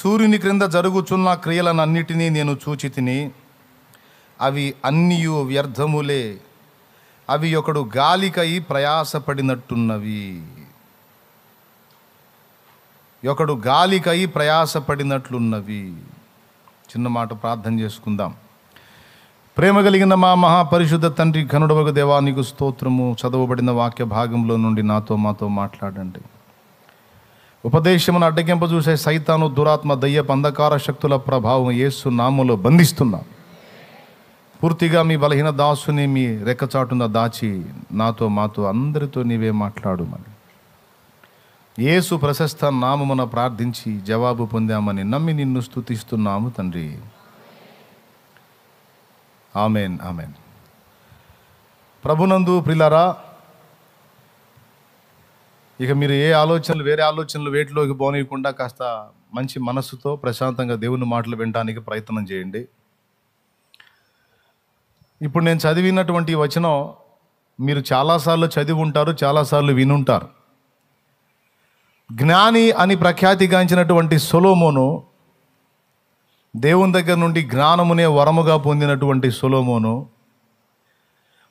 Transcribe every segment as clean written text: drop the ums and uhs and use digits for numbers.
సూర్యుని క్రింద జరుగుచున్న క్రియలనన్నిటినీ నేను చూచితిని, అవి అన్నియు వ్యర్థములే, అవి ఒకడు గాలికై ప్రయాసపడినట్టున్నవి. ఒకడు గాలికై ప్రయాసపడినట్లున్నవి. చిన్న మాట ప్రార్థన చేసుకుందాం. ప్రేమ కలిగిన మా మహాపరిశుద్ధ తండ్రి, ఘనుడవగు దేవా, నీకు స్తోత్రము. చదవబడిన వాక్య భాగంలో నుండి మాతో మాట్లాడండి. ఉపదేశమును అడ్డగింప చూసే సైతాను, దురాత్మ, దయ్యపు అంధకార శక్తుల ప్రభావం యేసు నామములో బంధిస్తున్నాం. పూర్తిగా మీ బలహీన దాసుని మీ రెక్కచాటున దాచి మాతో అందరితో నీవే మాట్లాడుమని యేసు ప్రశస్త నామమున ప్రార్థించి జవాబు పొందామని నమ్మి నిన్ను స్తుతిస్తున్నాము తండ్రి. Amen, amen. ప్రభునందు ప్రియులారా, ఇక మీరు వేరే ఆలోచనలు వేటిలోకి పోనీయకుండా కాస్త మంచి మనస్సుతో ప్రశాంతంగా దేవుని మాటలు వినడానికి ప్రయత్నం చేయండి. ఇప్పుడు నేను చదివినటువంటి వచనం మీరు చాలాసార్లు చదివి ఉంటారు, చాలాసార్లు వినుంటారు. జ్ఞాని అని ప్రఖ్యాతిగాంచినటువంటి సొలొమోను, దేవుని దగ్గర నుండి జ్ఞానమునే వరముగా పొందినటువంటి సొలొమోను,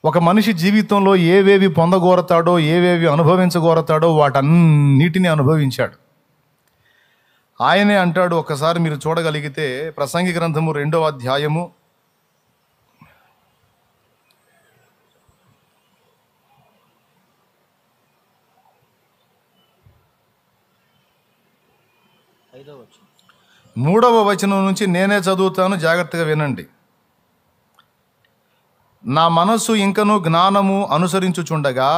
ఒక మనిషి జీవితంలో ఏవేవి పొందగోరతాడో, ఏవేవి అనుభవించగోరతాడో వాటన్నిటిని అనుభవించాడు. ఆయనే అంటాడు, ఒకసారి మీరు చూడగలిగితే ప్రసంగి గ్రంథము 2వ అధ్యాయము 3వ వచనం నుంచి నేనే చదువుతాను, జాగ్రత్తగా వినండి. నా మనస్సు ఇంకను జ్ఞానము అనుసరించుచుండగా,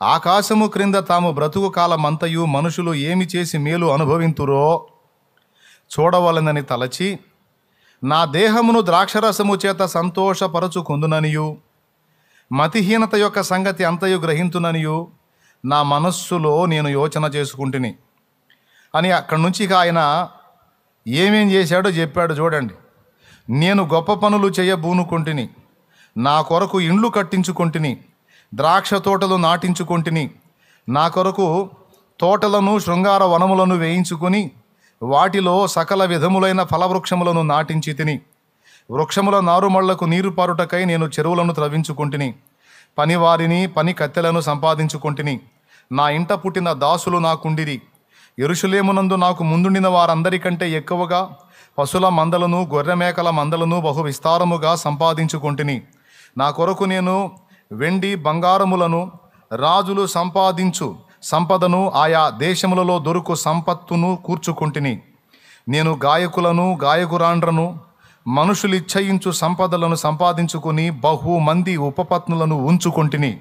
ఆకాశము క్రింద తాము బ్రతుకు కాలమంతయు మనుషులు ఏమి చేసి మేలు అనుభవింతురో చూడవలనని తలచి, నా దేహమును ద్రాక్షరసము చేత సంతోషపరచుకొందుననియు, మతిహీనత యొక్క సంగతి అంతయు గ్రహింతుననియు నా మనస్సులో నేను యోచన చేసుకుంటుని అని అక్కడి నుంచి ఆయన ఏమేం చేశాడో చెప్పాడు. చూడండి. నేను గొప్ప పనులు చేయబూనుకొంటిని, నా కొరకు ఇండ్లు కట్టించుకొంటిని, ద్రాక్ష తోటలు నాటించుకొంటిని, నా కొరకు తోటలను శృంగార వనములను వేయించుకొని వాటిలో సకల విధములైన ఫలవృక్షములను నాటించి తిని, వృక్షముల నారుమళ్లకు నీరు పారుటకై నేను చెరువులను త్రవ్వించుకొంటిని, పనివారిని పని కత్తెలను సంపాదించుకొంటిని. నా ఇంట పుట్టిన దాసులు నాకుండిరి. యెరూషలేమునందు నాకు ముందుండిన వారందరికంటే ఎక్కువగా పశుల మందలను, గొర్రెమేకల మందలను బహు విస్తారముగా సంపాదించుకొంటిని. నా కొరకు నేను వెండి బంగారములను, రాజులు సంపాదించు సంపదను, ఆయా దేశములలో దొరుకు సంపత్తును కూర్చుకొంటిని. నేను గాయకులను, గాయకురాండ్రను, మనుషులిచ్చయించు సంపదలను సంపాదించుకుని బహుమంది ఉపపత్నులను ఉంచుకొంటిని.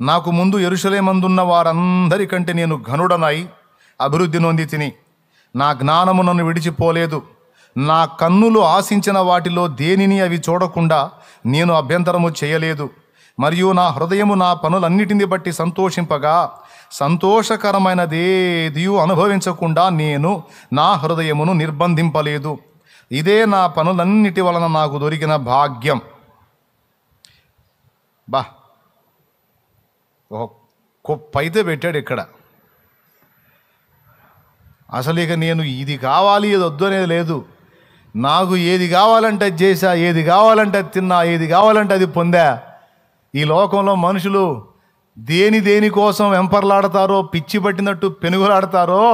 నాకు ముందు యెరూషలేమందున్న వారందరికంటే నేను ఘనుడనై అభివృద్ధి నొంది తిని, నా జ్ఞానము నన్ను విడిచిపోలేదు. నా కన్నులు ఆశించిన వాటిలో దేనిని అవి చూడకుండా నేను అభ్యంతరము చేయలేదు. మరియు నా హృదయము నా పనులన్నిటిని బట్టి సంతోషింపగా, సంతోషకరమైనదేదియు అనుభవించకుండా నేను నా హృదయమును నిర్బంధింపలేదు. ఇదే నా పనులన్నిటి వలన నాకు దొరికిన భాగ్యం. కొప్పైతే పెట్టాడు ఇక్కడ. అసలు ఇక నేను ఇది కావాలి, ఇది వద్దు అనేది లేదు. నాకు ఏది కావాలంటే అది చేశా, ఏది కావాలంటే అది తిన్నా, ఏది కావాలంటే అది పొందా. ఈ లోకంలో మనుషులు దేనికోసం వెంపర్లాడతారో, పిచ్చి పట్టినట్టు పెనుగులాడతారో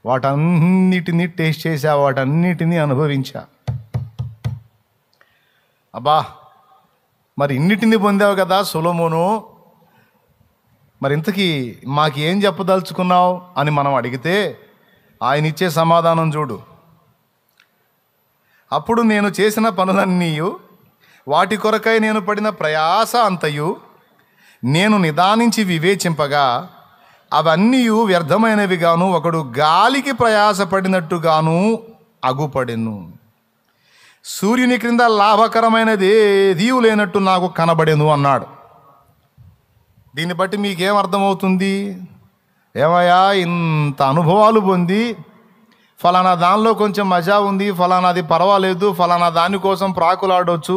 వాటన్నిటినీ టేస్ట్ చేశా, వాటన్నిటినీ అనుభవించా. అబ్బా, మరి ఇన్నిటిని పొందావు కదా సొలొమోను, మరి ఇంతకీ మాకు ఏం చెప్పదలుచుకున్నావు అని మనం అడిగితే ఆయన ఇచ్చే సమాధానం చూడు. అప్పుడు నేను చేసిన పనులన్నీయు, వాటి కొరకై నేను పడిన ప్రయాస అంతయు నేను నిదానించి వివేచింపగా, అవన్నీయు వ్యర్థమైనవిగాను, ఒకడు గాలికి ప్రయాసపడినట్టుగాను అగుపడెను. సూర్యుని క్రింద లాభకరమైనది ఏదీ లేనట్టు నాకు కనబడెను అన్నాడు. దీన్ని బట్టి మీకేం అర్థమవుతుంది? ఏమయ్యా, ఇంత అనుభవాలు పొంది ఫలానా దానిలో కొంచెం మజా ఉంది, ఫలానాది పర్వాలేదు, ఫలానా దానికోసం ప్రాకులాడవచ్చు,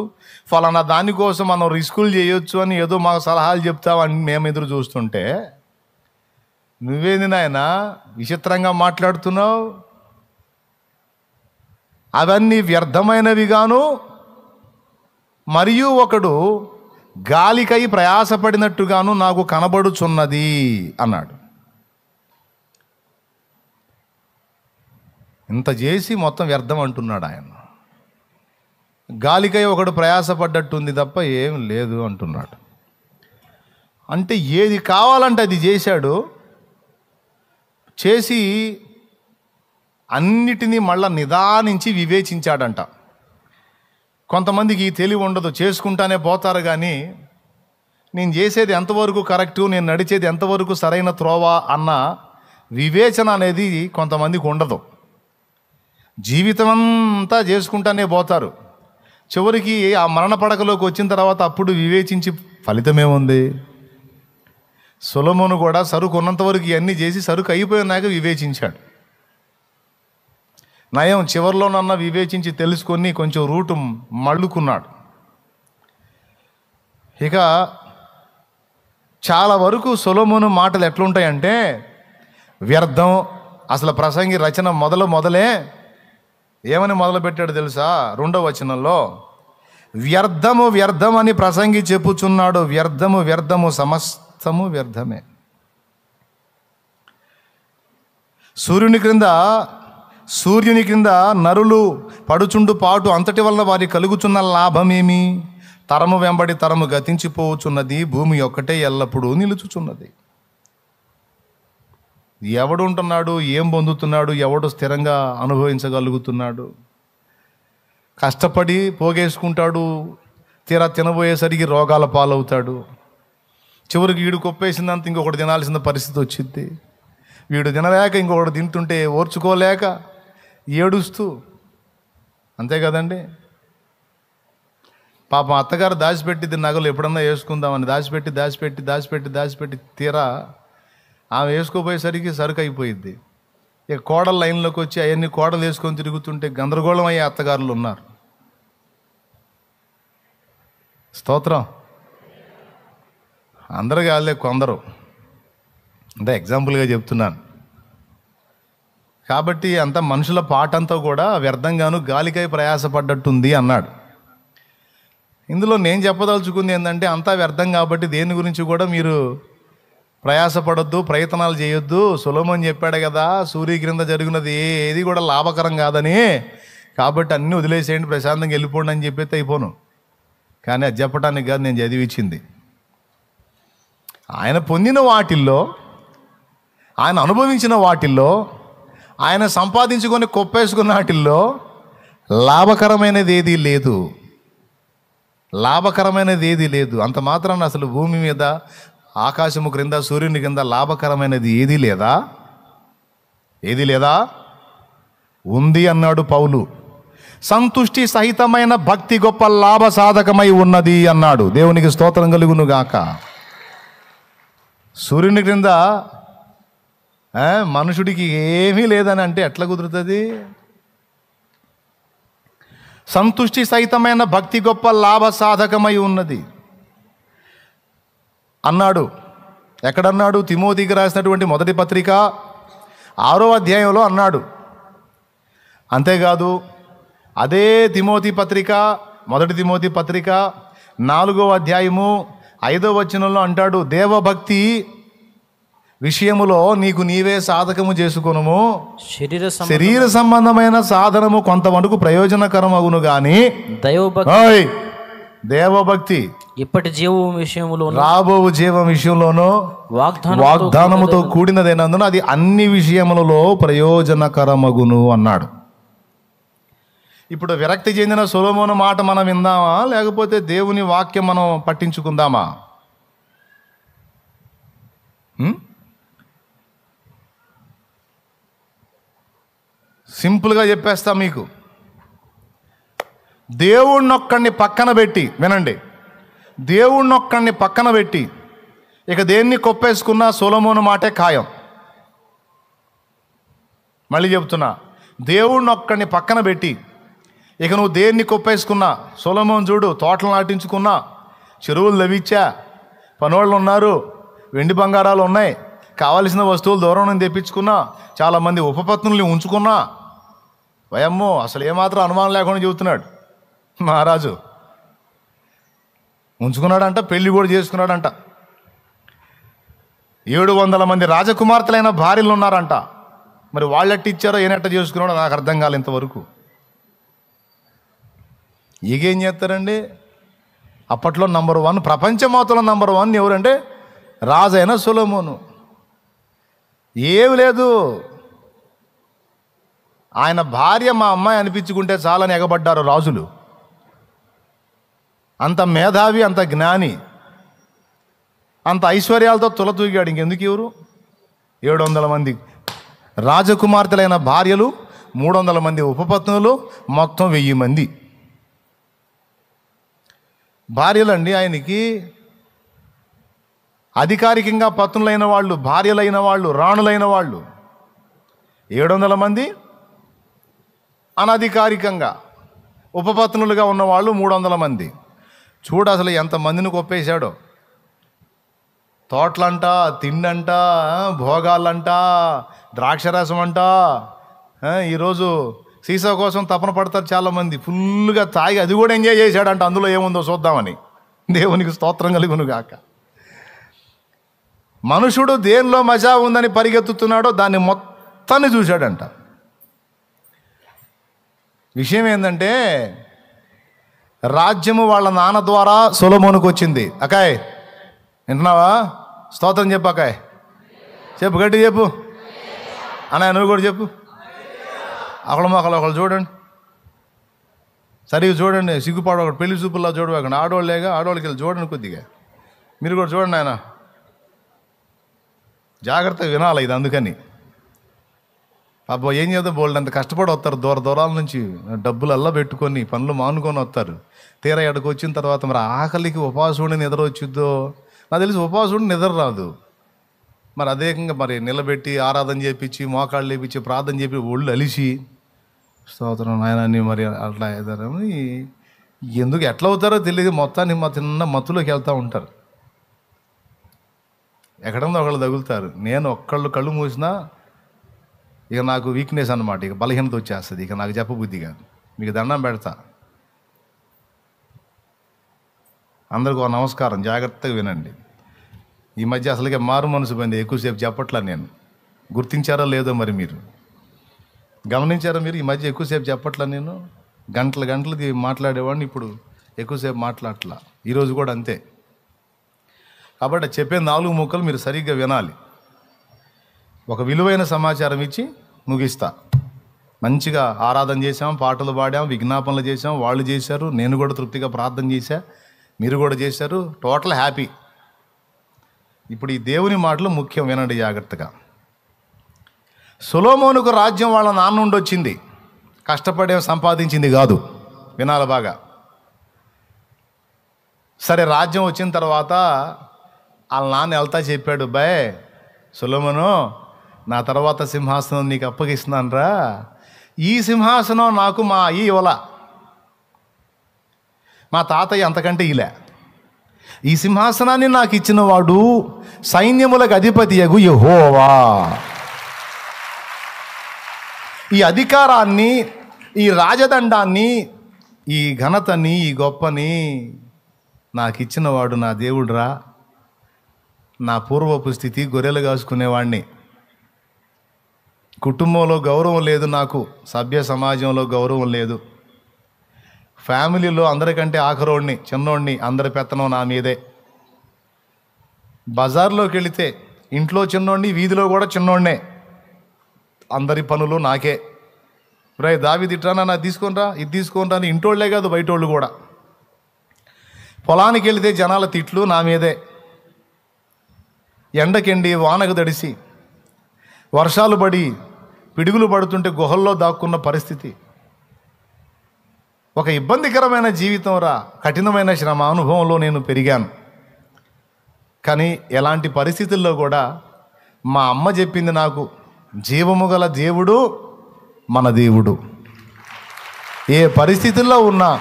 ఫలానా దానికోసం మనం రిస్కులు చేయొచ్చు అని ఏదో మాకు సలహాలు చెప్తామని మేము ఎదురు చూస్తుంటే, నువ్వేంది నాయనా విచిత్రంగా మాట్లాడుతున్నావు? అవన్నీ వ్యర్థమైనవిగాను, మరియు ఒకడు గాలికై ప్రయాసపడినట్టుగాను నాకు కనబడుచున్నది అన్నాడు. ఇంత చేసి మొత్తం వ్యర్థం అంటున్నాడు ఆయన. గాలికై ఒకడు ప్రయాసపడ్డట్టుంది తప్ప ఏం లేదు అంటున్నాడు. అంటే ఏది కావాలంటే అది చేశాడు. చేసి అన్నిటినీ మళ్ళా నిదానించి వివేచించాడంట. కొంతమందికి ఈ తెలివి ఉండదు, చేసుకుంటానే పోతారు. కానీ నేను చేసేది ఎంతవరకు కరెక్టు, నేను నడిచేది ఎంతవరకు సరైన త్రోవ అన్న వివేచన అనేది కొంతమందికి ఉండదు. జీవితం అంతా చేసుకుంటానే పోతారు. చివరికి ఆ మరణ పడకలోకి వచ్చిన తర్వాత అప్పుడు వివేచించి ఫలితమేముంది? సొలొమోను కూడా సరుకు ఉన్నంతవరకు ఇవన్నీ చేసి సరుకు అయిపోయినాక వివేచించాడు. నయం చివరిలోనన్నా వివేచించి తెలుసుకొని కొంచెం రూటు మళ్ళుకున్నాడు. ఇక చాలా వరకు సొలొమోను మాటలు ఎట్లుంటాయంటే వ్యర్థం. అసలు ప్రసంగి రచన మొదలే ఏమని మొదలుపెట్టాడు తెలుసా? 2వ వచనంలో వ్యర్థము వ్యర్థమని ప్రసంగి చెప్పుచున్నాడు. వ్యర్థము వ్యర్థము, సమస్తము వ్యర్థమే. సూర్యుని క్రింద నరులు పడుచుండు పాటు అంతటి వలన వారి కలుగుచున్న లాభమేమి? తరము వెంబడి తరము గతించిపోవచ్చున్నది, భూమి ఒక్కటే ఎల్లప్పుడూ నిలుచుచున్నది. ఎవడు ఉంటున్నాడు? ఏం పొందుతున్నాడు? ఎవడు స్థిరంగా అనుభవించగలుగుతున్నాడు? కష్టపడి పోగేసుకుంటాడు, తీరా తినబోయేసరికి రోగాల పాలవుతాడు. చివరికి వీడు కొప్పేసిందంత ఇంకొకటి తినాల్సిన పరిస్థితి వచ్చింది. వీడు తినలేక ఇంకొకటి తింటుంటే ఓర్చుకోలేక ఏడుస్తూ, అంతే కదండి. పాపం అత్తగారు దాచిపెట్టిద్ది నగలు, ఎప్పుడన్నా వేసుకుందామని దాచిపెట్టి తీరా ఆమె వేసుకోపోయేసరికి సరుకు అయిపోయిద్ది. ఇక కోడలు లైన్లోకి వచ్చి అవన్నీ కోడలు వేసుకొని తిరుగుతుంటే గందరగోళం అయ్యే అత్తగారులు ఉన్నారు. స్తోత్రం. అందరు కాదులే, కొందరు. అంటే ఎగ్జాంపుల్గా చెప్తున్నాను. కాబట్టి అంత మనుషుల పాటంతా కూడా వ్యర్థంగాను గాలికై ప్రయాసపడ్డట్టుంది అన్నాడు. ఇందులో నేను చెప్పదలుచుకుంది ఏంటంటే అంతా వ్యర్థం కాబట్టి దేని గురించి కూడా మీరు ప్రయాసపడొద్దు, ప్రయత్నాలు చేయొద్దు. సొలొమోను చెప్పాడు కదా, సూర్య క్రింద జరిగినది ఏది కూడా లాభకరం కాదని. కాబట్టి అన్నీ వదిలేసేయండి, ప్రశాంతంగా వెళ్ళిపోండి అని చెప్పేస్తే అయిపోను. కానీ అది చెప్పడానికి కాదు నేను చదివించింది. ఆయన పొందిన వాటిల్లో, ఆయన అనుభవించిన వాటిల్లో, ఆయన సంపాదించుకొని కొప్పేసుకున్న వాటిల్లో లాభకరమైనది ఏదీ లేదు. అంత మాత్రాన అసలు భూమి మీద, ఆకాశము క్రింద, సూర్యుని కింద లాభకరమైనది ఏదీ లేదా? ఉంది అన్నాడు పౌలు. సంతుష్టి సహితమైన భక్తి గొప్ప లాభ సాధకమై ఉన్నది అన్నాడు. దేవునికి స్తోత్రం కలుగును గాక. సూర్యుని క్రింద మనుషుడికి ఏమీ లేదని అంటే ఎట్లా కుదురుతుంది? సంతుష్టి సహితమైన భక్తి గొప్ప లాభ సాధకమై ఉన్నది అన్నాడు. ఎక్కడన్నాడు? తిమోతికి రాసినటువంటి 1వ పత్రిక 6వ అధ్యాయంలో అన్నాడు. అంతేకాదు, అదే తిమోతి పత్రిక, 1 తిమోతి పత్రిక 4వ అధ్యాయము 5వ వచనంలో అంటాడు, దేవభక్తి విషయములో నీకు నీవే సాధకము చేసుకొనుము. శరీర సంబంధమైన సాధనము కొంతవరకు ప్రయోజనకరమగును గాని దేవభక్తి ఇప్పటి జీవం విషయంలో, రాబో జీవం విషయంలోనూ వాగ్దానముతో కూడినదైనందున అది అన్ని విషయములలో ప్రయోజనకరమగును అన్నాడు. ఇప్పుడు విరక్తి చెందిన సొలొమోను మాట మనం విందామా, లేకపోతే దేవుని వాక్యం మనం పట్టించుకుందామా? సింపుల్గా చెప్పేస్తా మీకు. దేవుణ్ణొక్కడిని పక్కన పెట్టి వినండి. దేవుణ్ణొక్కడిని పక్కన పెట్టి ఇక దేన్ని కొప్పేసుకున్నా సొలొమోను మాటే ఖాయం. మళ్ళీ చెప్తున్నా, దేవుణ్ణొక్కడిని పక్కన పెట్టి ఇక నువ్వు దేన్ని కొప్పేసుకున్నా, సొలొమోను చూడు, తోటలు నాటించుకున్నా, చెరువులు లభించా, పనోళ్ళు ఉన్నారు, వెండి బంగారాలు ఉన్నాయి, కావలసిన వస్తువులు దూరం నుంచి తెప్పించుకున్నా, చాలామంది ఉపపత్నుల్ని ఉంచుకున్నా. వయమ్మో, అసలు ఏమాత్రం అనుమానం లేకుండా చెబుతున్నాడు మహారాజు. ఉంచుకున్నాడంట, పెళ్లి కూడా చేసుకున్నాడంట. 700 మంది రాజకుమార్తెలైన భార్యలు ఉన్నారంట. మరి వాళ్ళెట్ట ఇచ్చారో ఏనెట్ట చేసుకున్నాడో నాకు అర్థం కాలే ఇంతవరకు. ఈగేం చేస్తారండి? అప్పట్లో నంబర్ 1, ప్రపంచమోతలో నంబర్ 1 ఎవరంటే రాజైన సొలొమోను. ఏమి లేదు, ఆయన భార్య మా అమ్మాయి అనిపించుకుంటే చాలని ఎగబడ్డారు రాజులు. అంత మేధావి, అంత జ్ఞాని, అంత ఐశ్వర్యాలతో తులతూగాడు. ఇంకెందుకు ఎవరు? 700 మంది రాజకుమార్తెలైన భార్యలు, 300 మంది ఉపపత్నులు, మొత్తం 1000 మంది భార్యలండి ఆయనకి. అధికారికంగా పత్నులైన వాళ్ళు, భార్యలైన వాళ్ళు, రాణులైన వాళ్ళు 700 మంది, అనధికారికంగా ఉపపత్నులుగా ఉన్నవాళ్ళు 300 మంది. చూడు అసలు ఎంతమందిని కొప్పేశాడో. తోటలంట, తిండంట, భోగాలంట, ద్రాక్షరసం అంట. ఈరోజు సీసా కోసం తపన పడతారు చాలామంది. ఫుల్గా తాగి అది కూడా ఎంజాయ్ చేశాడంట. అందులో ఏముందో చూద్దామని. దేవునికి స్తోత్రం కలుగును గాక. మనుషుడు దేనిలో మజా ఉందని పరిగెత్తుతున్నాడో దాన్ని మొత్తాన్ని చూశాడంట. విషయం ఏంటంటే, రాజ్యము వాళ్ళ నాన్న ద్వారా సొలొమోనుకు వచ్చింది. అకాయ్ వింటున్నావా? స్తోత్రం చెప్పు అకాయ్, చెప్పు, గట్టి చెప్పు అన్నయ్య, నువ్వు కూడా చెప్పు. ఒకళ్ళు చూడండి, సరిగ్గా చూడండి, సిగ్గుపాడు. ఒకటి పెళ్లి చూపుల్లో చూడవేకండి. ఆడవాళ్ళేగా, ఆడవాళ్ళకి వెళ్ళి చూడండి కొద్దిగా. మీరు కూడా చూడండి ఆయన, జాగ్రత్తగా వినాలి ఇది. అందుకని అబ్బో ఏం చేద్దాం, బోల్డ్ అంత కష్టపడి వస్తారు, దూరాల నుంచి డబ్బులు అల్లా పెట్టుకొని పనులు మానుకొని వస్తారు. తీరా ఎక్కడికి వచ్చిన తర్వాత మరి ఆకలికి ఉపవాసుడిని నిద్ర వచ్చిద్దో నాకు తెలిసి. ఉపవాసుడిని నిద్ర రాదు. మరి అదేకంగా మరి నిలబెట్టి ఆరాధన చేపించి, మోకాళ్ళు లేపించి, ప్రార్థన చేపి, ఒళ్ళు అలిసి, స్తోత్రం నాయనాన్ని మరి అట్లా అవుతారని ఎందుకు ఎట్లా అవుతారో తెలియదు. మొత్తాన్ని చిన్న మత్తులోకి వెళ్తూ ఉంటారు. ఎక్కడన్నా ఒకళ్ళు తగులుతారు. నేను ఒక్కళ్ళు కళ్ళు మూసినా ఇక నాకు వీక్నెస్ అన్నమాట, ఇక బలహీనత వచ్చేస్తుంది. ఇక నాకు చెప్పబుద్ధి కాదు. మీకు దండం పెడతా. అందరికీ ఒక నమస్కారం, జాగ్రత్తగా వినండి. ఈ మధ్య అసలుగా మారు మనసు పోయింది, ఎక్కువసేపు చెప్పట్లా నేను. గుర్తించారో లేదో మరి మీరు, గమనించారో మీరు? ఈ మధ్య ఎక్కువసేపు చెప్పట్లా నేను. గంటలది మాట్లాడేవాడిని, ఇప్పుడు ఎక్కువసేపు మాట్లాడట్లా. ఈరోజు కూడా అంతే. కాబట్టి చెప్పే 4 ముక్కలు మీరు సరిగ్గా వినాలి. ఒక విలువైన సమాచారం ఇచ్చి ముగిస్తా. మంచిగా ఆరాధన చేసాం, పాటలు పాడాం, విజ్ఞాపనలు చేసాం. వాళ్ళు చేశారు, నేను కూడా తృప్తిగా ప్రార్థన చేశా, మీరు కూడా చేశారు. Total happy. ఇప్పుడు ఈ దేవుని మాటలు ముఖ్యం, వినండి జాగ్రత్తగా. సొలొమోనుకు రాజ్యం వాళ్ళ నాన్న నుండి వచ్చింది, కష్టపడే సంపాదించింది కాదు. వినాలి బాగా. సరే, రాజ్యం వచ్చిన తర్వాత వాళ్ళ నాన్న వెళ్తా చెప్పాడు, బాయ్ సొలొమోను, నా తర్వాత సింహాసనం నీకు అప్పగిస్తున్నాను రా. ఈ సింహాసనం నాకు మా అయ్యి ఇవ్వలా, మా తాతయ్య అంతకంటే ఇలా. ఈ సింహాసనాన్ని నాకు ఇచ్చిన వాడు సైన్యములకు అధిపతియగు యెహోవా. ఈ అధికారాన్ని, ఈ రాజదండాన్ని, ఈ ఘనతని, ఈ గొప్పని నాకు ఇచ్చిన వాడు నా దేవుడురా. నా పూర్వపు స్థితి గొర్రెలు కాసుకునేవాడిని. కుటుంబంలో గౌరవం లేదు నాకు, సభ్య సమాజంలో గౌరవం లేదు, ఫ్యామిలీలో అందరికంటే ఆఖరోడిని, చిన్నోడిని, అందరి పెత్తనం నా మీదే. బజార్లోకి వెళితే ఇంట్లో చిన్నోడిని, వీధిలో కూడా చిన్నోడినే, అందరి పనులు నాకే. రే దావీదు ఇట్రానా, నా తీసుకొనిరా, ఇది తీసుకొనిరా అని ఇంటోళ్లే కాదు బయటోళ్ళు కూడా. పొలానికి వెళితే జనాల తిట్లు నా మీదే. ఎండకెండి, వానకు తడిసి, వర్షాలు పడి, పిడుగులు పడుతుంటే గుహల్లో దాక్కున్న పరిస్థితి. ఒక ఇబ్బందికరమైన జీవితం రా, కఠినమైన శ్రమ అనుభవంలో నేను పెరిగాను. కానీ ఎలాంటి పరిస్థితుల్లో కూడా మా అమ్మ చెప్పింది నాకు, జీవము గల దేవుడు మన దేవుడు. ఏ పరిస్థితుల్లో ఉన్నా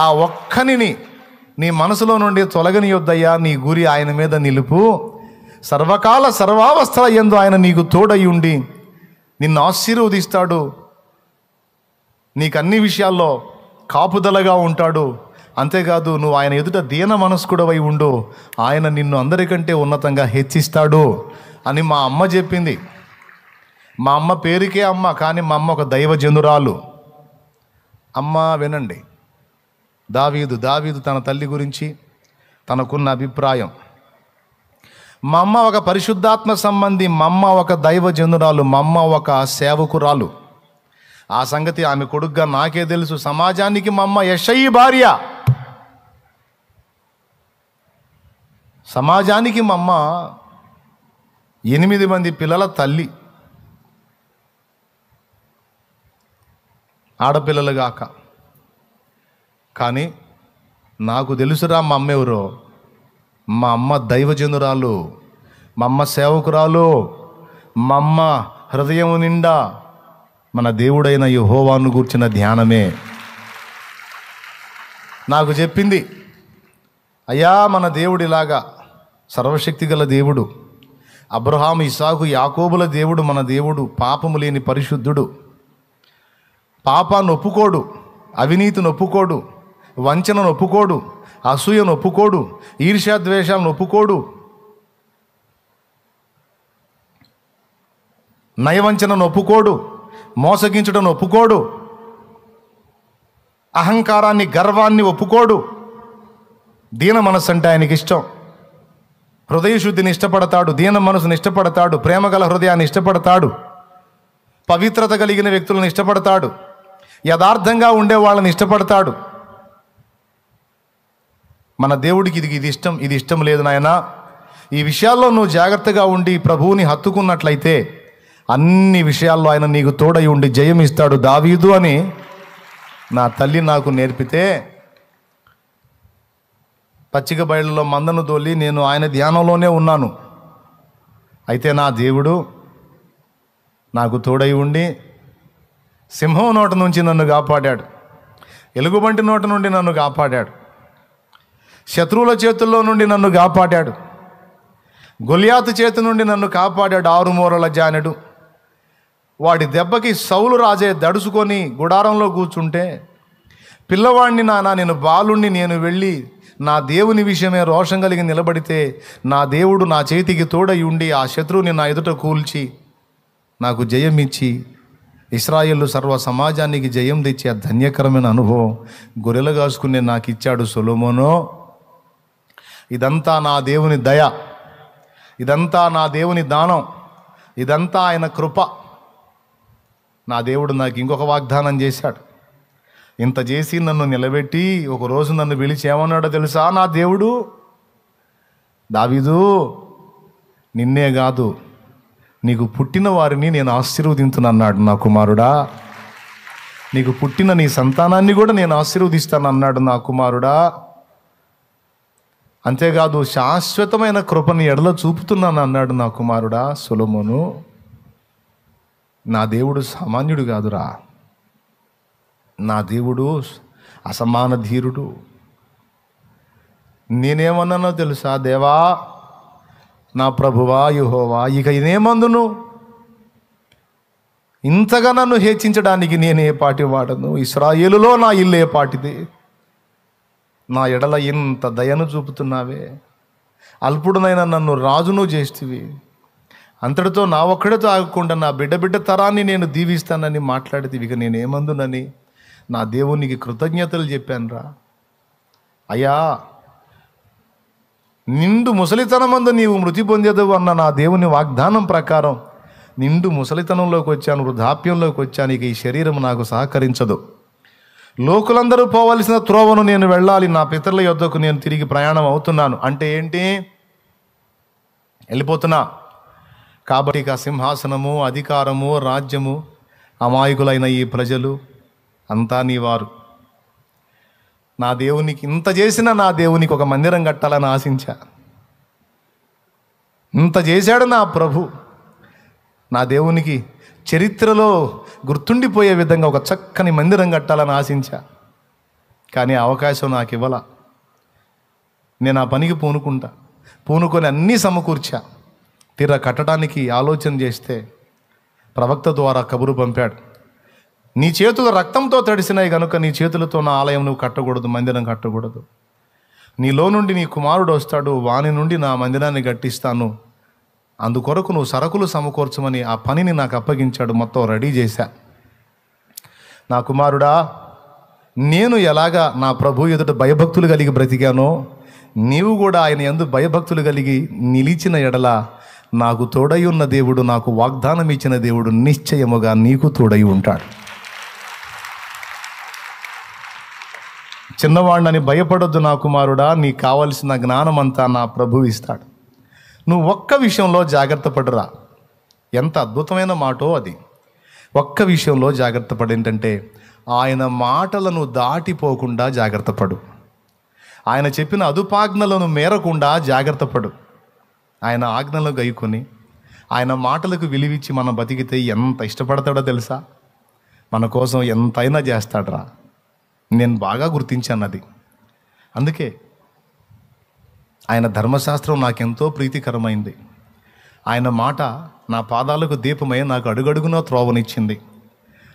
ఆ ఒక్కనిని నీ మనసులో నుండి తొలగనియొద్దయ్యా, నీ గురి ఆయన మీద నిలుపు. సర్వకాల సర్వావస్థల యందు ఆయన నీకు తోడై ఉండి నిన్ను ఆశీర్వదిస్తాడు. నీకు అన్ని విషయాల్లో కాపుదలగా ఉంటాడు. అంతేకాదు, నువ్వు ఆయన ఎదుట దీన మనస్కుడవై ఉండు, ఆయన నిన్ను అందరికంటే ఉన్నతంగా హెచ్చిస్తాడు అని మా అమ్మ చెప్పింది. మా అమ్మ పేరుకే అమ్మ, కానీ మా అమ్మ ఒక దైవజనురాలు. అమ్మ వినండి, దావీదు తన తల్లి గురించి తనకున్న అభిప్రాయం. మా అమ్మ ఒక పరిశుద్ధాత్మ సంబంధి, మా అమ్మ ఒక దైవజనురాలు, మా అమ్మ ఒక సేవకురాలు. ఆ సంగతి ఆమె కొడుగ్గా నాకే తెలుసు. సమాజానికి మా అమ్మ యెషయి భార్య. సమాజానికి మా అమ్మ 8 మంది పిల్లల తల్లి, ఆడపిల్లలుగాక. కానీ నాకు తెలుసురా మా అమ్మ ఎవరో. మా అమ్మ దైవజనురాలు, మా అమ్మ సేవకురాలు, మా అమ్మ హృదయం నిండా మన దేవుడైన యెహోవాను గూర్చిన ధ్యానమే. నాకు చెప్పింది, అయ్యా మన దేవుడిలాగా సర్వశక్తి గల దేవుడు, అబ్రహాము ఇస్సాకు యాకోబుల దేవుడు మన దేవుడు పాపము లేని పరిశుద్ధుడు. పాపాన్ని ఒప్పుకోడు, అవినీతిని ఒప్పుకోడు, వంచనను ఒప్పుకోడు, అసూయను ఒప్పుకోడు, ఈర్ష్యాద్వేషాలను ఒప్పుకోడు, నయవంచనను ఒప్పుకోడు, మోసగించడం ఒప్పుకోడు, అహంకారాన్ని గర్వాన్ని ఒప్పుకోడు. దీన మనస్సు అంటే ఆయనకి ఇష్టం. హృదయ శుద్ధిని ఇష్టపడతాడు, దీన మనసుని ఇష్టపడతాడు, ప్రేమగల హృదయాన్ని ఇష్టపడతాడు, పవిత్రత కలిగిన వ్యక్తులను ఇష్టపడతాడు, యథార్థంగా ఉండే వాళ్ళని ఇష్టపడతాడు. మన దేవుడికి ఇది ఇష్టం లేదు నాయనా. ఈ విషయాల్లో నువ్వు జాగ్రత్తగా ఉండి ప్రభువుని హత్తుకున్నట్లయితే అన్ని విషయాల్లో ఆయన నీకు తోడై ఉండి జయం ఇస్తాడు దావీదు అని నా తల్లి నాకు నేర్పితే, పచ్చిక బయళ్ళలో మందను తోలి నేను ఆయన ధ్యానంలోనే ఉన్నాను. అయితే నా దేవుడు నాకు తోడై ఉండి సింహం నోట నుంచి నన్ను కాపాడాడు, ఎలుగుబంటి నోట నుండి నన్ను కాపాడాడు, శత్రువుల చేతుల్లో నుండి నన్ను కాపాడాడు, గొలియాతు చేతి నుండి నన్ను కాపాడాడు. 6 మూరల జానెడు. వాడి దెబ్బకి సౌలు రాజే దడుచుకొని గుడారంలో కూర్చుంటే, పిల్లవాడిని నానా నేను బాలుణ్ణి, నేను వెళ్ళి నా దేవుని విషయమే రోషం కలిగి నిలబడితే నా దేవుడు నా చేతికి తోడై ఉండి ఆ శత్రువుని నా ఎదుట కూల్చి నాకు జయం ఇచ్చి ఇశ్రాయేలు సర్వ సమాజానికి జయం తెచ్చి ఆ ధన్యకరమైన అనుభవం గొర్రెలు కాసుకునే నాకు ఇచ్చాడు సొలొమోను. ఇదంతా నా దేవుని దయ, ఇదంతా నా దేవుని దానం, ఇదంతా ఆయన కృప. నా దేవుడు నాకు ఇంకొక వాగ్దానం చేశాడు. ఇంత చేసి నన్ను నిలబెట్టి ఒకరోజు నన్ను పిలిచి ఏమన్నాడో తెలుసా? నా దేవుడు, దావీదు నిన్నే కాదు నీకు పుట్టిన వారిని నేను ఆశీర్వదించునన్నాడు. నా కుమారుడా, నీకు పుట్టిన నీ సంతానాన్ని కూడా నేను ఆశీర్వదిస్తానన్నాడు నా కుమారుడా. అంతేకాదు శాశ్వతమైన కృపని ఎడల చూపుతున్నాను అన్నాడు నా కుమారుడా సొలొమోను. నా దేవుడు సామాన్యుడు కాదురా. నా దేవుడు అసమాన ధీరుడు. నేనేమన్నానో తెలుసా? దేవా, నా ప్రభువా యెహోవా, ఇక ఇదేమందును? ఇంతగా నన్ను హెచ్చించడానికి నేనే పాటి వాడను? ఇశ్రాయేలులో నా ఇల్లు ఏ పాటిది? నా ఎడల ఇంత దయను చూపుతున్నావే, అల్పుడునైనా నన్ను రాజును చేస్తివి, అంతటితో నా ఒక్కడితో ఆగకుండా నా బిడ్డ తరాన్ని నేను దీవిస్తానని మాట్లాడితే ఇక నేనేమందునని నా దేవునికి కృతజ్ఞతలు చెప్పానురా. అయ్యా, నిండు ముసలితనమందు నీవు మృతి పొందేదవు అన్న నా దేవుని వాగ్దానం ప్రకారం నిండు ముసలితనంలోకి వచ్చాను, వృద్ధాప్యంలోకి వచ్చాను. ఇక ఈ శరీరం నాకు సహకరించదు. లోకులందరూ పోవలసిన త్రోవను నేను వెళ్ళాలి, నా పితరుల యొద్దకు నేను తిరిగి ప్రయాణం అవుతున్నాను. అంటే ఏంటి? వెళ్ళిపోతున్నా. కాబట్టి ఇక సింహాసనము, అధికారము, రాజ్యము, అమాయకులైన ఈ ప్రజలు అంతా నీ వారు. నా దేవునికి ఇంత చేసిన నా దేవునికి ఒక మందిరం కట్టాలని ఆశించా. ఇంత చేశాడు నా ప్రభు. నా దేవునికి చరిత్రలో గుర్తుండిపోయే విధంగా ఒక చక్కని మందిరం కట్టాలని ఆశించా. కానీ అవకాశం నాకు ఇవ్వాల. నేను ఆ పనికి పూనుకొని అన్నీ సమకూర్చా. తీరా కట్టడానికి ఆలోచన చేస్తే ప్రవక్త ద్వారా కబురు పంపాడు, నీ చేతులు రక్తంతో తడిసినాయి కనుక నీ చేతులతో నా ఆలయం నువ్వు కట్టకూడదు, మందిరం కట్టకూడదు. నీలో నుండి నీ కుమారుడు వస్తాడు, వాని నుండి నా మందిరాన్ని కట్టిస్తాను, అందుకొరకు నువ్వు సరుకులు సమకూర్చమని ఆ పనిని నాకు అప్పగించాడు. మొత్తం రెడీ చేశా. నా కుమారుడా, నేను ఎలాగా నా ప్రభు ఎదుట భయభక్తులు కలిగి బ్రతికానో నీవు కూడా ఆయన యందు భయభక్తులు కలిగి నిలిచిన ఎడల నాకు తోడై ఉన్న దేవుడు, నాకు వాగ్దానం ఇచ్చిన దేవుడు నిశ్చయముగా నీకు తోడై ఉంటాడు. చిన్నవాడినని భయపడొద్దు నా కుమారుడా, నీకు కావలసిన జ్ఞానమంతా నా ప్రభు ఇస్తాడు. నువ్వు ఒక్క విషయంలో జాగ్రత్త పడురా. ఎంత అద్భుతమైన మాటో అది. ఒక్క విషయంలో జాగ్రత్త పడు, ఏంటంటే ఆయన మాటలను దాటిపోకుండా జాగ్రత్త పడు. ఆయన చెప్పిన అదుపాజ్ఞలను మేరకుండా జాగ్రత్త పడు. ఆయన ఆజ్ఞలను గైకొని ఆయన మాటలకు విలువిచ్చి మనం బతికితే ఎంత ఇష్టపడతాడో తెలుసా? మన కోసం ఎంతైనా చేస్తాడరా. నేను బాగా గుర్తించాను అది. అందుకే ఆయన ధర్మశాస్త్రం నాకెంతో ప్రీతికరమైంది. ఆయన మాట నా పాదాలకు దీపమై నాకు అడుగడుగునో త్రోవనిచ్చింది.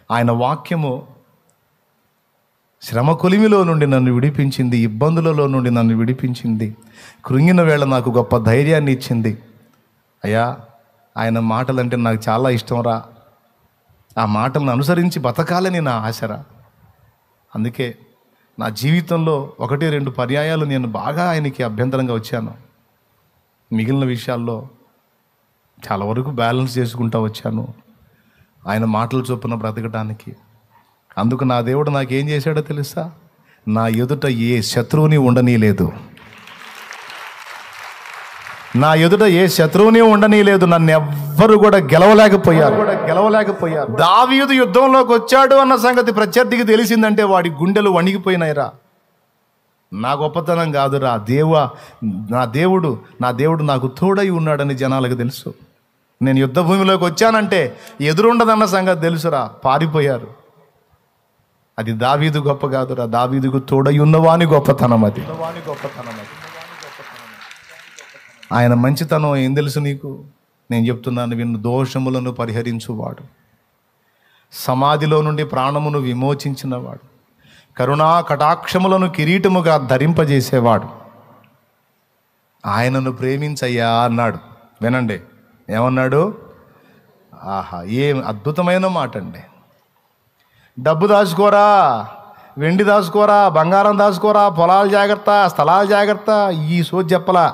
ఆయన వాక్యము శ్రమ కొలిమిలో నుండి నన్ను విడిపించింది, ఇబ్బందులలో నుండి నన్ను విడిపించింది, కృంగిన వేళ నాకు గొప్ప ధైర్యాన్ని ఇచ్చింది. అయ్యా, ఆయన మాటలంటే నాకు చాలా ఇష్టంరా. ఆ మాటలను అనుసరించి బతకాలని నా ఆశరా. అందుకే నా జీవితంలో 1-2 పర్యాయాలు నేను బాగా ఆయనకి అభ్యంతరంగా వచ్చాను. మిగిలిన విషయాల్లో చాలా వరకు బ్యాలెన్స్ చేసుకుంటూ వచ్చాను ఆయన మాటలు చొప్పున బ్రతకడానికి. అందుకు నా దేవుడు నాకేం చేశాడో తెలుసా? నా ఎదుట ఏ శత్రువుని ఉండనీయలేదు. నా ఎదుట ఏ శత్రువుని ఉండనీయలేదు. నన్ను ఎవ్వరు కూడా గెలవలేకపోయారు. దావీదు యుద్ధంలోకి వచ్చాడు అన్న సంగతి ప్రత్యర్థికి తెలిసిందంటే వాడి గుండెలు వణిగిపోయినాయిరా. నా గొప్పతనం కాదురా, నా దేవుడు నాకు తోడై ఉన్నాడని జనాలకు తెలుసు. నేను యుద్ధ భూమిలోకి వచ్చానంటే ఎదురుండదన్న సంగతి తెలుసురా, పారిపోయారు. అది దావీదు గొప్ప కాదురా, దావీదుకు తోడై ఉన్నవాని గొప్పతనం అది. ఆయన మంచితనం ఏం తెలుసు నీకు? నేను చెప్తున్నాను విన్ను. దోషములను పరిహరించువాడు, సమాధిలో నుండి ప్రాణమును విమోచించినవాడు, కరుణా కటాక్షములను కిరీటముగా ధరింపజేసేవాడు, ఆయనను ప్రేమించయ్యా అన్నాడు. వినండి ఏమన్నాడు? ఆహా, ఏం అద్భుతమైన మాట అండి. డబ్బు దాచుకోరా, వెండి దాచుకోరా, బంగారం దాచుకోరా, పొలాలు జాగ్రత్త, స్థలాలు జాగ్రత్త, ఈ సోది చెప్పలా.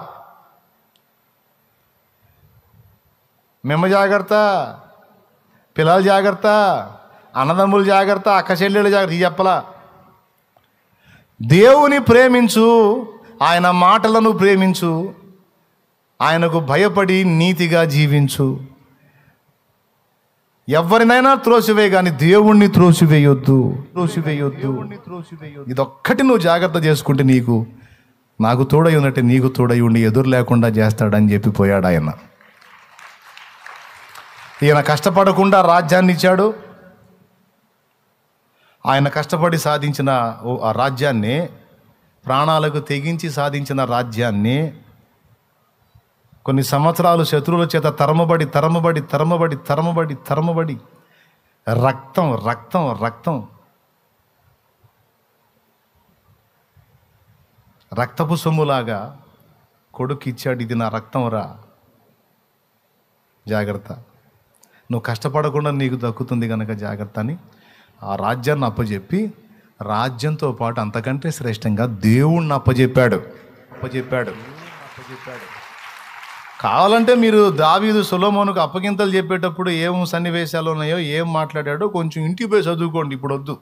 మెమ్మ జాగ్రత్త, పిల్లలు జాగ్రత్త, అన్నదమ్ములు జాగ్రత్త, అక్క చెల్లెళ్ళు జాగ్రత్త, ఇది చెప్పలా. దేవుని ప్రేమించు, ఆయన మాటలను ప్రేమించు, ఆయనకు భయపడి నీతిగా జీవించు. ఎవరినైనా త్రోసివే కానీ దేవుణ్ణి త్రోసివేయొద్దు. ఇదొక్కటి నువ్వు జాగ్రత్త చేసుకుంటే నాకు తోడై ఉన్నట్టే నీకు తోడై ఉండి ఎదురు లేకుండా చేస్తాడని చెప్పిపోయాడు ఆయన. ఈయన కష్టపడకుండా రాజ్యాన్ని ఇచ్చాడు. ఆయన కష్టపడి సాధించిన ఆ రాజ్యాన్ని, ప్రాణాలకు తెగించి సాధించిన రాజ్యాన్ని కొన్ని సంవత్సరాలు శత్రువుల చేత తరమబడి రక్తపు సొమ్ములాగా కొడుకు ఇచ్చాడు. ఇది నా రక్తం రా, జాగ్రత్త, నువ్వు కష్టపడకుండా నీకు దక్కుతుంది కనుక జాగ్రత్త అని ఆ రాజ్యాన్ని అప్పచెప్పి, రాజ్యంతో పాటు అంతకంటే శ్రేష్టంగా దేవుణ్ణి అప్పచెప్పాడు. కావాలంటే మీరు దావీదు సొలొమోనుకు అప్పగింతలు చెప్పేటప్పుడు ఏం సన్నివేశాలు ఉన్నాయో, ఏం మాట్లాడాడో కొంచెం ఇంటికి పోయి చదువుకోండి. ఇప్పుడు వద్దు,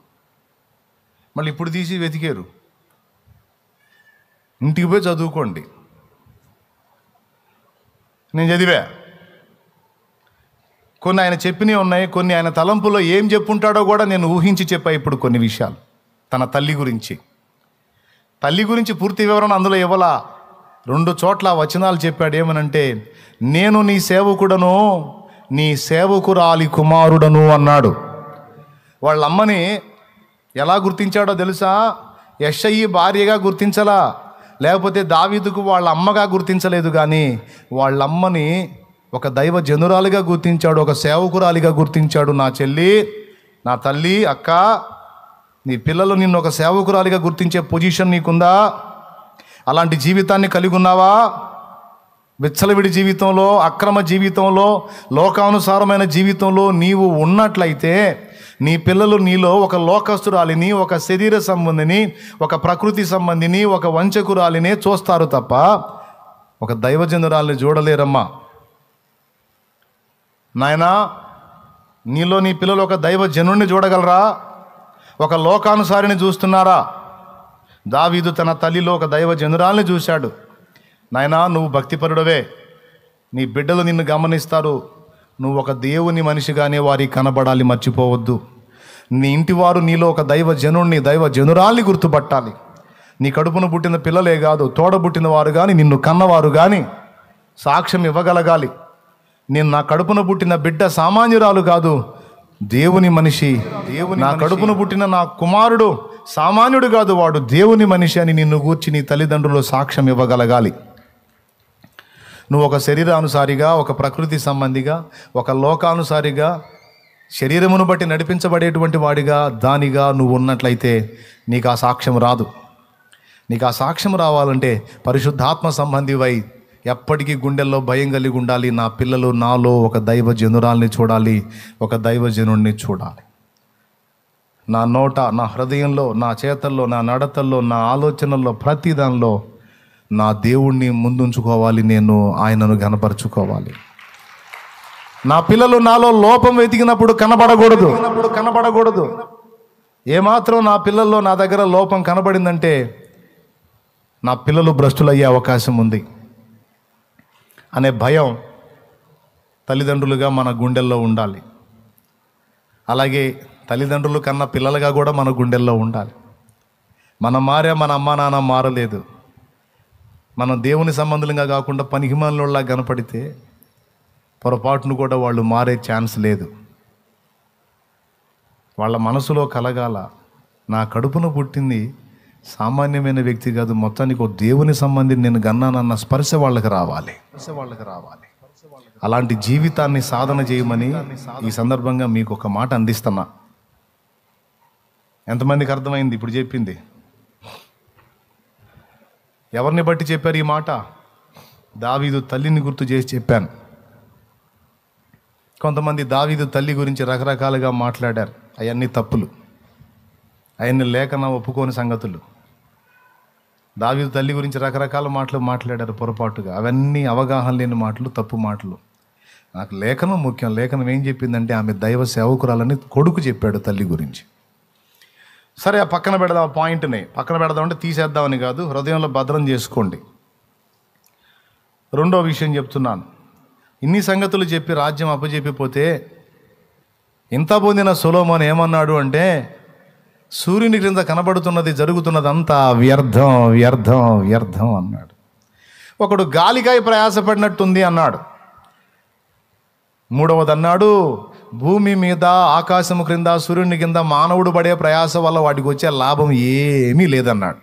మళ్ళీ ఇప్పుడు తీసి వెతికారు. ఇంటికి పోయి చదువుకోండి. నేను చదివా. కొన్ని ఆయన చెప్పినవి ఉన్నాయి, కొన్ని ఆయన తలంపులో ఏం చెప్పుంటాడో కూడా నేను ఊహించి చెప్పా. ఇప్పుడు కొన్ని విషయాలు తన తల్లి గురించి పూర్తి వివరణ అందులో ఇవ్వలా. 2 చోట్ల వచనాలు చెప్పాడు. ఏమనంటే, నేను నీ సేవకుడను, నీ సేవకురాలి కుమారుడను అన్నాడు. వాళ్ళ అమ్మని ఎలా గుర్తించాడో తెలుసా? యెషయి భార్యగా గుర్తించలా, లేకపోతే దావీదుకు వాళ్ళ అమ్మగా గుర్తించలేదు, కానీ వాళ్ళ అమ్మని ఒక దైవ జనురాలిగా గుర్తించాడు, ఒక సేవకురాలిగా గుర్తించాడు. నా చెల్లి, నా తల్లి, అక్క, నీ పిల్లలు నిన్ను ఒక సేవకురాలిగా గుర్తించే పొజిషన్ నీకుందా? అలాంటి జీవితాన్ని కలిగి ఉన్నావా? విచ్చలవిడి జీవితంలో, అక్రమ జీవితంలో, లోకానుసారమైన జీవితంలో నీవు ఉన్నట్లయితే నీ పిల్లలు నీలో ఒక లోకస్తురాలిని, ఒక శరీర సంబంధిని, ఒక ప్రకృతి సంబంధిని, ఒక వంచకురాలినే చూస్తారు తప్ప ఒక దైవజనురాలిని చూడలేరమ్మా. నాయనా, నీలో నీ పిల్లలు ఒక దైవజనుడిని చూడగలరా? ఒక లోకానుసారిని చూస్తున్నారా? దావీదు తన తల్లిలో ఒక దైవజనురాలిని చూశాడు. నాయనా, నువ్వు భక్తిపరుడవే, నీ బిడ్డలు నిన్ను గమనిస్తారు, నువ్వు ఒక దేవుని మనిషిగానే వారికి కనబడాలి, మర్చిపోవద్దు. నీ ఇంటి వారు నీలో ఒక దైవజనుడిని, దైవజనురాల్ని గుర్తుపట్టాలి. నీ కడుపున పుట్టిన పిల్లలే కాదు, తోడబుట్టిన వారు కానీ, నిన్ను కన్నవారు కానీ సాక్ష్యం ఇవ్వగలగాలి. నేను నా కడుపున పుట్టిన బిడ్డ సామాన్యురాలు కాదు, దేవుని మనిషి. నా కడుపున పుట్టిన నా కుమారుడు సామాన్యుడు కాదు, వాడు దేవుని మనిషి అని నిన్ను గూర్చి నీ తల్లిదండ్రులు సాక్ష్యం ఇవ్వగలగాలి. నువ్వు ఒక శరీరానుసారిగా, ఒక ప్రకృతి సంబంధిగా, ఒక లోకానుసారిగా, శరీరమును బట్టి నడిపించబడేటువంటి వాడిగా, దానిగా నువ్వు ఉన్నట్లయితే నీకు ఆ సాక్ష్యం రాదు. నీకు ఆ సాక్ష్యం రావాలంటే పరిశుద్ధాత్మ సంబంధివై ఎప్పటికీ గుండెల్లో భయం కలిగి ఉండాలి. నా పిల్లలు నాలో ఒక దైవజనురాల్ని చూడాలి, ఒక దైవజనుడిని చూడాలి. నా నోట, నా హృదయంలో, నా చేతల్లో, నా నడతల్లో, నా ఆలోచనల్లో, ప్రతి దానిలో నా దేవుణ్ణి ముందుంచుకోవాలి. నేను ఆయనను గనపరుచుకోవాలి. నా పిల్లలు నాలో లోపం వెతికినప్పుడు కనబడకూడదు. ఏమాత్రం నా పిల్లల్లో నా దగ్గర లోపం కనబడిందంటే నా పిల్లలు భ్రష్టులయ్యే అవకాశం ఉంది అనే భయం తల్లిదండ్రులుగా మన గుండెల్లో ఉండాలి. అలాగే తల్లిదండ్రులు కన్నా పిల్లలుగా కూడా మన గుండెల్లో ఉండాలి. మనం మారే, మన అమ్మా నాన్న మారలేదు. మనం దేవుని సంబంధంగా కాకుండా పనికిమాలినోళ్ళలా కనపడితే పొరపాటును కూడా వాళ్ళు మారే ఛాన్స్ లేదు. వాళ్ళ మనసులో కలగాల, నా కడుపున పుట్టింది సామాన్యమైన వ్యక్తి కాదు, మొత్తానికి ఒక దేవుని సంబంధిని నేను గన్నానన్న స్పర్శ వాళ్ళకి రావాలి. అలాంటి జీవితాన్ని సాధన చేయమని ఈ సందర్భంగా మీకు ఒక మాట అందిస్తున్నా. ఎంతమందికి అర్థమైంది ఇప్పుడు చెప్పింది? ఎవరిని బట్టి చెప్పారు ఈ మాట? దావీదు తల్లిని గుర్తు చేసి చెప్పాను. కొంతమంది దావీదు తల్లి గురించి రకరకాలుగా మాట్లాడారు. అవన్నీ తప్పులు, అవన్నీ లేఖన ఒప్పుకోని సంగతులు. దావీదు తల్లి గురించి రకరకాల మాటలు మాట్లాడారు పొరపాటుగా. అవన్నీ అవగాహన లేని మాటలు, తప్పు మాటలు. నాకు లేఖనం ముఖ్యం. లేఖనం ఏం చెప్పిందంటే ఆమె దైవ సేవకురాలని కొడుకు చెప్పాడు తల్లి గురించి. సరే, ఆ పక్కన పెడదాం, ఆ పాయింట్ని పక్కన పెడదామంటే తీసేద్దామని కాదు, హృదయంలో భద్రం చేసుకోండి. రెండో విషయం చెప్తున్నాను. ఇన్ని సంగతులు చెప్పి రాజ్యం అప్పచెప్పిపోతే ఇంత పొందిన సొలొమోను ఏమన్నాడు అంటే, సూర్యుని క్రింద కనబడుతున్నది, జరుగుతున్నదంతా వ్యర్థం వ్యర్థం వ్యర్థం అన్నాడు. ఒకడు గాలికాయ ప్రయాసపడినట్టుంది అన్నాడు. మూడవది అన్నాడు, భూమి మీద, ఆకాశము క్రింద, సూర్యుని కింద మానవుడు పడే ప్రయాస వల్ల వాటికి వచ్చే లాభం ఏమీ లేదన్నాడు.